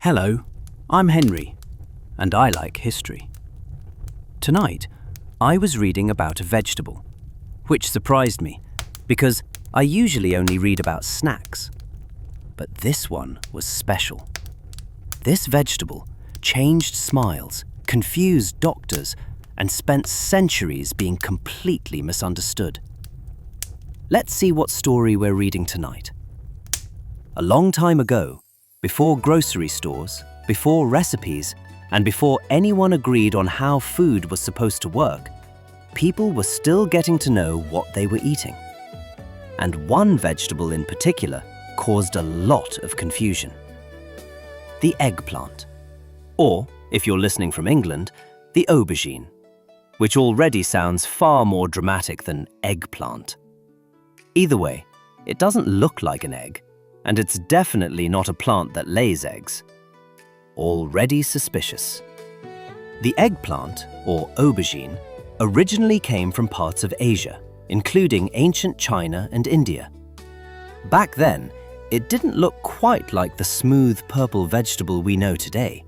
Hello, I'm Henry, and I like history. Tonight, I was reading about a vegetable, which surprised me because I usually only read about snacks. But this one was special. This vegetable changed smiles, confused doctors, and spent centuries being completely misunderstood. Let's see what story we're reading tonight. A long time ago, before grocery stores, before recipes, and before anyone agreed on how food was supposed to work, people were still getting to know what they were eating. And one vegetable in particular caused a lot of confusion. The eggplant, or, if you're listening from England, the aubergine, which already sounds far more dramatic than eggplant. Either way, it doesn't look like an egg, and it's definitely not a plant that lays eggs. Already suspicious. The eggplant, or aubergine, originally came from parts of Asia, including ancient China and India. Back then, it didn't look quite like the smooth purple vegetable we know today.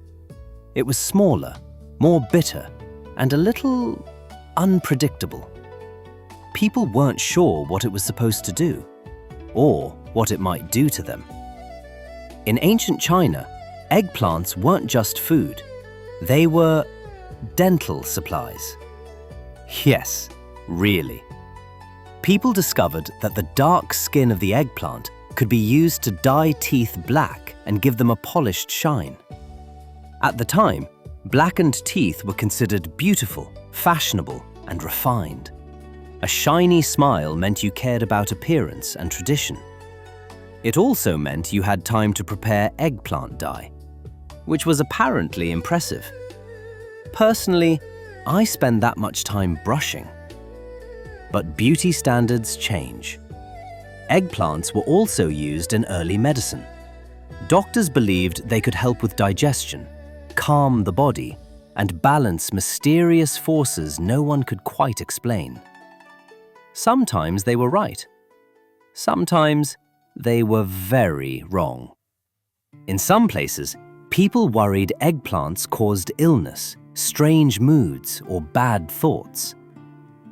It was smaller, more bitter, and a little unpredictable. People weren't sure what it was supposed to do, or what it might do to them. In ancient China, eggplants weren't just food. They were dental supplies. Yes, really. People discovered that the dark skin of the eggplant could be used to dye teeth black and give them a polished shine. At the time, blackened teeth were considered beautiful, fashionable, and refined. A shiny smile meant you cared about appearance and tradition. It also meant you had time to prepare eggplant dye, which was apparently impressive. Personally, I spend that much time brushing. But beauty standards change. Eggplants were also used in early medicine. Doctors believed they could help with digestion, calm the body, and balance mysterious forces no one could quite explain. Sometimes they were right. Sometimes they were very wrong. In some places, people worried eggplants caused illness, strange moods, or bad thoughts.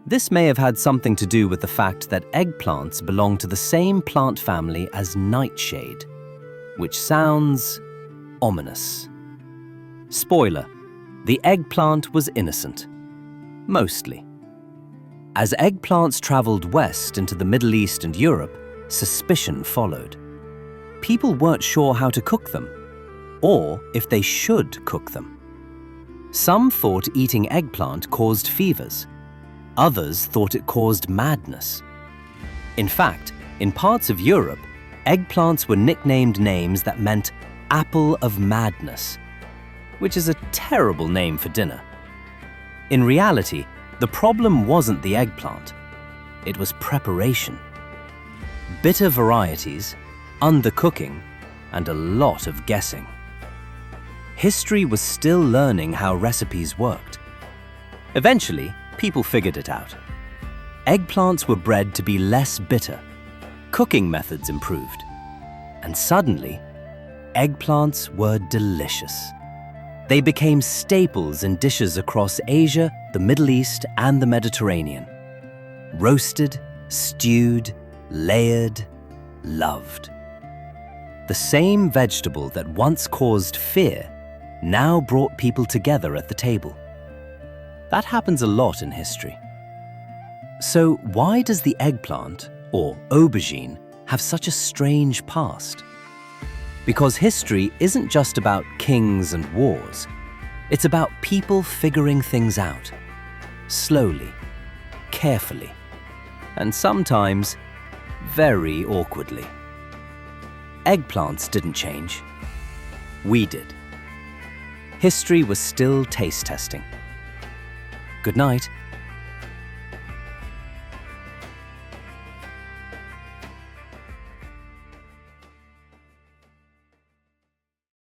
This may have had something to do with the fact that eggplants belong to the same plant family as nightshade, which sounds ominous. Spoiler, the eggplant was innocent. Mostly. As eggplants traveled west into the Middle East and Europe, suspicion followed. People weren't sure how to cook them, or if they should cook them. Some thought eating eggplant caused fevers. Others thought it caused madness. In fact, in parts of Europe, eggplants were nicknamed names that meant apple of madness, which is a terrible name for dinner. In reality, the problem wasn't the eggplant. It was preparation. Bitter varieties, undercooking, and a lot of guessing. History was still learning how recipes worked. Eventually, people figured it out. Eggplants were bred to be less bitter. Cooking methods improved. And suddenly, eggplants were delicious. They became staples in dishes across Asia, the Middle East, and the Mediterranean. Roasted, stewed, layered, loved. The same vegetable that once caused fear now brought people together at the table. That happens a lot in history. So why does the eggplant, or aubergine, have such a strange past? Because history isn't just about kings and wars. It's about people figuring things out. Slowly, carefully, and sometimes very awkwardly. Eggplants didn't change. We did. History was still taste testing. Good night.